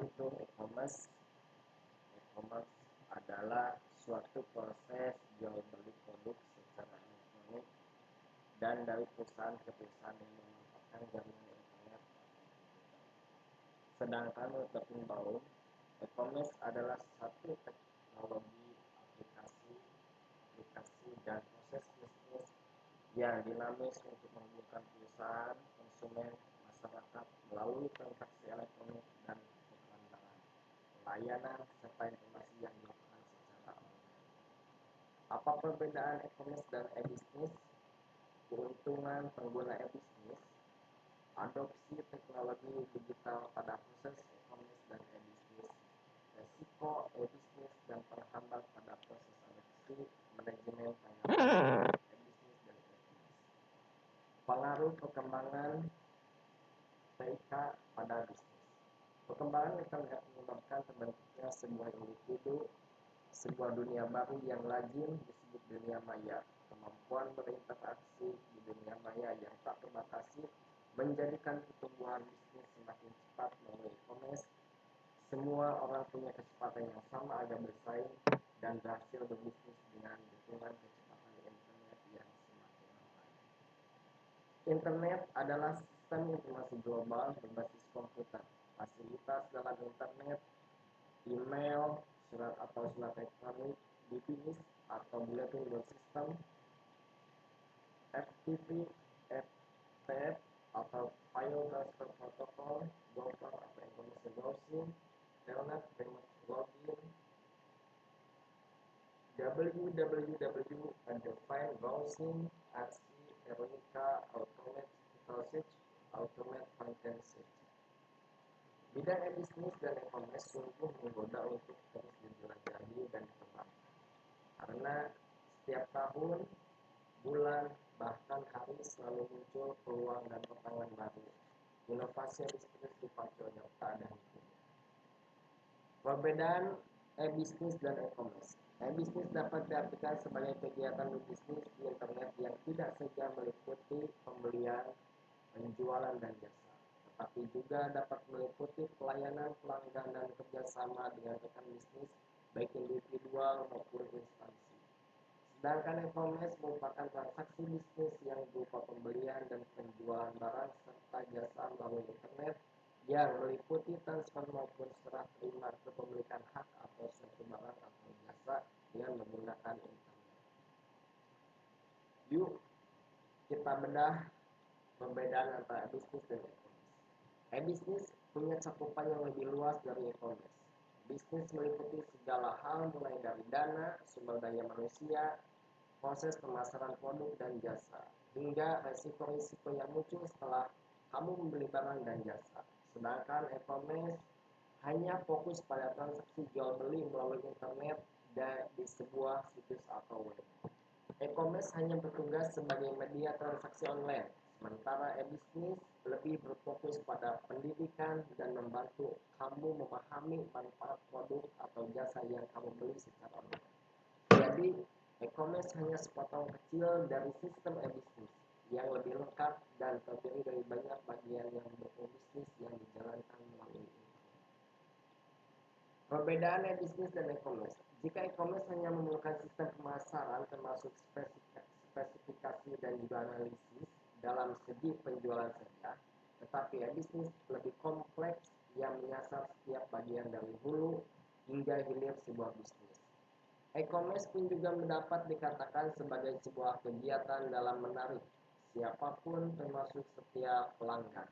itu e-commerce? E-commerce adalah suatu proses jual beli produk secara elektronik dan dari perusahaan ke perusahaan yang memanfaatkan jaringan internet. Sedangkan untuk inbound, e-commerce adalah satu teknologi aplikasi dan proses bisnis yang dinamis untuk menghubungkan perusahaan, konsumen, masyarakat melalui transaksi elektronik dan pertukaran barang, layanan, serta informasi yang dilakukan secara online. Apa perbedaan e-commerce dan e-business? Keuntungan pengguna e-business: adopsi teknologi digital pada proses e-commerce dan e-business. Resiko e-business dan penghambat pada proses adopsi manajemen pengamanan e-business dan e-commerce. Pengaruh perkembangan TIK pada bisnis. Perkembangan internet menyebabkan terbentuknya sebuah individu, sebuah dunia baru yang lazim disebut dunia maya. Kemampuan berinteraksi di dunia maya yang tak terbatasi menjadikan pertumbuhan bisnis semakin cepat melalui e-commerce. Semua orang punya kecepatan yang sama agar bersaing dan berhasil berbisnis dengan dukungan kecepatan internet yang semakin lambat. Internet adalah sistem informasi global berbasis komputer. Fasilitas dalam internet, email, surat atau surat elektronik, DPS atau bulletin board system, FTP, FTP atau file transfer protocol, Gopher atau information browsing, Telnet remote login, www and define browsing, RC, Veronica, automate search, automate content search. Bidang e-bisnis dan e-commerce sungguh menggoda untuk terus dijelajahi dan dikembangkan. Karena setiap tahun, bulan, bahkan hari selalu muncul peluang dan tantangan baru. Inovasi bisnis dipacu oleh keadaan dunia. Perbedaan e-bisnis dan e-commerce. E-bisnis dapat diartikan sebagai kegiatan berbisnis di internet yang tidak saja meliputi pembelian, penjualan, dan jasa, tetapi juga dapat meliputi pelayanan pelanggan dan kerjasama dengan rekan bisnis, baik individual maupun instansi. Sedangkan e-commerce merupakan transaksi bisnis yang berupa pembelian dan penjualan barang serta jasa melalui internet yang meliputi transfer maupun serah terima kepemilikan hak atau suatu barang atau jasa dengan menggunakan internet. Yuk kita bedah perbedaan antara bisnis dan e-commerce. E-bisnis punya cakupan yang lebih luas dari e-commerce. Bisnis meliputi segala hal mulai dari dana, sumber daya manusia, proses pemasaran produk dan jasa, hingga resiko-risiko yang muncul setelah kamu membeli barang dan jasa. Sedangkan e-commerce hanya fokus pada transaksi jual beli melalui internet dan di sebuah situs atau web. E-commerce hanya bertugas sebagai media transaksi online, sementara e-bisnis lebih berfokus pada pendidikan dan membantu kamu memahami manfaat produk atau jasa yang kamu beli secara online. Jadi, e-commerce hanya sepotong kecil dari sistem e-bisnis yang lebih lengkap dan terdiri dari banyak bagian yang mendukung bisnis yang dijalankan melalui internet. Perbedaan e-bisnis dan e-commerce. Jika e-commerce hanya memerlukan sistem pemasaran termasuk spesifikasi dan juga analisis dalam segi penjualan saja, tetapi e-bisnis lebih kompleks yang menyasar setiap bagian dari hulu hingga hilir sebuah bisnis. E-commerce pun juga mendapat dikatakan sebagai sebuah kegiatan dalam menarik siapapun termasuk setiap pelanggan,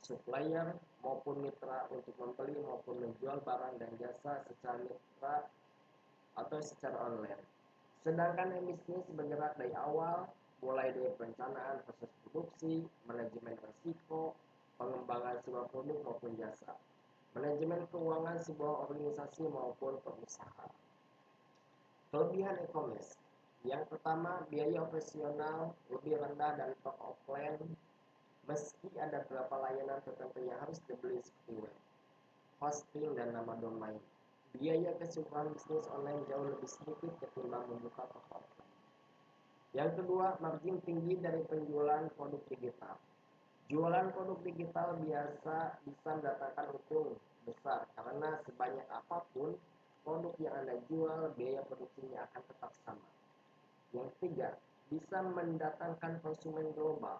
supplier maupun mitra untuk membeli maupun menjual barang dan jasa secara mitra atau secara online. Sedangkan e-bisnis bergerak dari awal, mulai dari perencanaan proses produksi, manajemen risiko, pengembangan sebuah produk maupun jasa, manajemen keuangan sebuah organisasi maupun perusahaan. Kelebihan e-commerce. Yang pertama, biaya operasional lebih rendah dari toko offline, meski ada beberapa layanan tertentu yang harus dibeli seperti web, hosting, dan nama domain. Biaya keseluruhan bisnis online jauh lebih sedikit ketimbang membuka toko offline. Yang kedua, margin tinggi dari penjualan produk digital. Jualan produk digital biasa bisa mendatangkan untung besar sebanyak apapun produk yang Anda jual, biaya produksinya akan tetap sama. Yang ketiga, bisa mendatangkan konsumen global.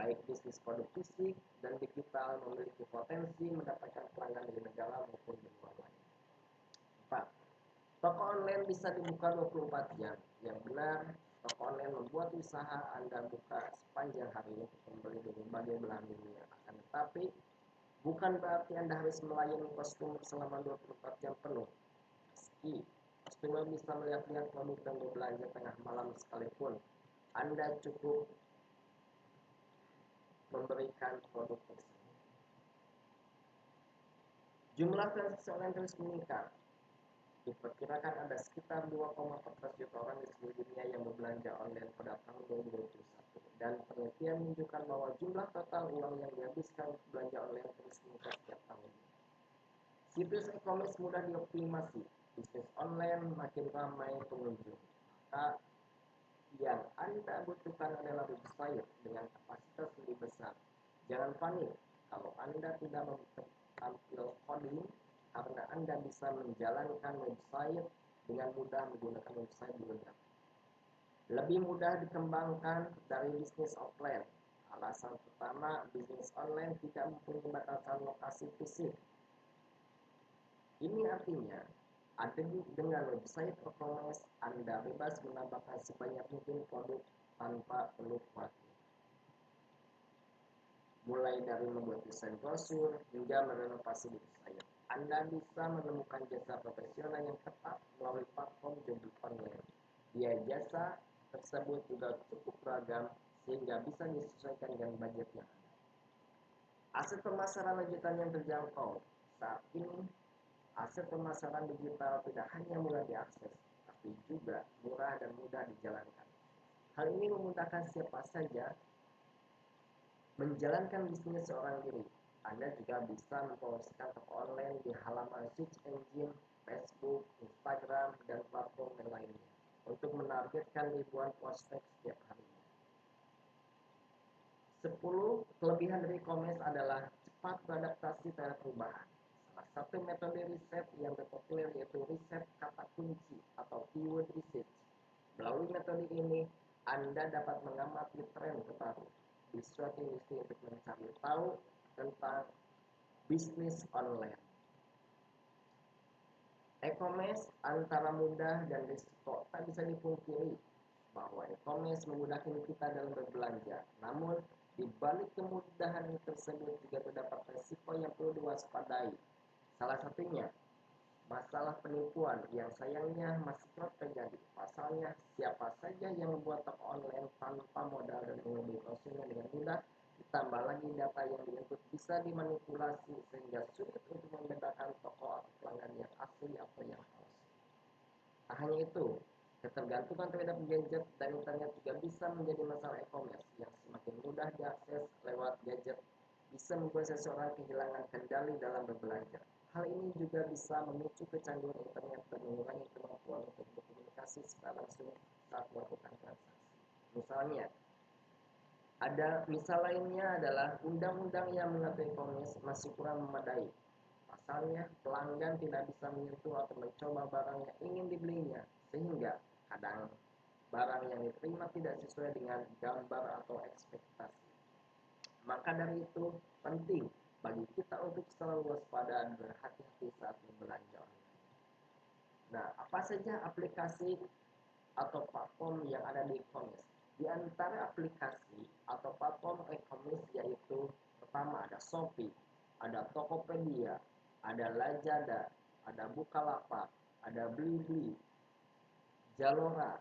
Baik bisnis produk fisik dan digital memiliki potensi mendapatkan pelanggan dari negara maupun di luar lain. 4. Toko online bisa dibuka 24 jam. Yang benar, toko online membuat usaha Anda buka sepanjang hari untuk membeli di berbagai belahan dunia. Akan tetapi, bukan berarti Anda harus melayani customer selama 24 jam penuh. Meski customer bisa melihat-lihat produk dan berbelanja tengah malam sekalipun, Anda cukup memberikan produk tersebut. Jumlah transaksi online terus meningkat. Diperkirakan ada sekitar 2,14 juta orang di seluruh dunia yang berbelanja online pada tahun 2021, dan penelitian menunjukkan bahwa jumlah total uang yang dihabiskan untuk belanja online terus meningkat setiap tahun. Situs e-commerce mudah dioptimasi. Bisnis online makin ramai pengunjung. Maka yang Anda butuhkan adalah website dengan kapasitas lebih besar. Jangan panik kalau Anda tidak tampil coding, karena Anda bisa menjalankan website dengan mudah menggunakan website di web. Lebih mudah dikembangkan dari bisnis offline. Alasan pertama, bisnis online tidak mempunyai batasan lokasi fisik. Ini artinya, dengan website e-commerce, Anda bebas menambahkan sebanyak mungkin produk tanpa perlu khawatir. Mulai dari membuat desain brosur hingga merenovasi website, Anda bisa menemukan jasa profesional yang tepat melalui platform jual online. Biaya jasa tersebut juga cukup beragam sehingga bisa disesuaikan dengan budget yang ada. Aset pemasaran lanjutan yang terjangkau. Saat ini, aset pemasaran digital tidak hanya mudah diakses, tapi juga murah dan mudah dijalankan. Hal ini memudahkan siapa saja menjalankan bisnis seorang diri. Anda juga bisa mempromosikan toko online di halaman search engine, Facebook, Instagram, dan platform yang lainnya untuk menargetkan ribuan prospek setiap harinya. 10 kelebihan dari e-commerce adalah cepat beradaptasi terhadap perubahan. Salah satu metode riset yang terpopuler yaitu riset kata kunci atau keyword research. Melalui metode ini, Anda dapat mengamati tren terbaru di suatu industri untuk mencari tahu tentang bisnis online. E-commerce antara mudah dan risiko. Tak bisa dipungkiri bahwa e-commerce memudahkan kita dalam berbelanja. Namun, di balik kemudahan tersebut juga terdapat risiko yang perlu diwaspadai. Salah satunya, masalah penipuan yang sayangnya masih kerap terjadi. Pasalnya, siapa saja yang membuat toko online tanpa modal dan mengambil konsumen dengan mudah, ditambah lagi data yang diinput bisa dimanipulasi sehingga sulit untuk membedakan toko atau pelanggan yang asli atau yang palsu. Tak hanya itu, ketergantungan terhadap gadget dan internet juga bisa menjadi masalah e-commerce yang semakin mudah diakses lewat gadget bisa membuat seseorang kehilangan kendali dalam berbelanja. Hal ini juga bisa memicu kecanduan internet dan mengurangi kemampuan untuk berkomunikasi secara langsung saat melakukan transaksi. Misal lainnya adalah undang-undang yang mengatur e-commerce masih kurang memadai. Pasalnya, pelanggan tidak bisa menyentuh atau mencoba barang yang ingin dibelinya, sehingga kadang barang yang diterima tidak sesuai dengan gambar atau ekspektasi. Maka dari itu, penting bagi kita untuk selalu waspada dan berhati-hati saat berbelanja online. Nah, apa saja aplikasi atau platform yang ada di e-commerce? Di antara aplikasi atau platform e-commerce yaitu pertama ada Shopee, ada Tokopedia, ada Lazada, ada Bukalapak, ada Blibli, Zalora,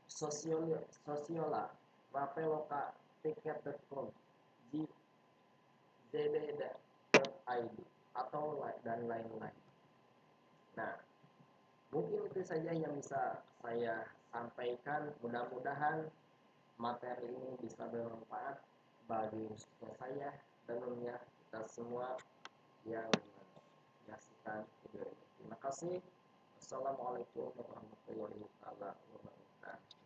Sosiola, Traveloka, Tiket.com, ZD.id, atau dan lain-lain. Nah, mungkin itu saja yang bisa saya sampaikan. Mudah-mudahan materi ini bisa bermanfaat bagi khususnya saya dan tentunya kita semua yang menyaksikan video ini. Terima kasih. Wassalamualaikum warahmatullahi wabarakatuh.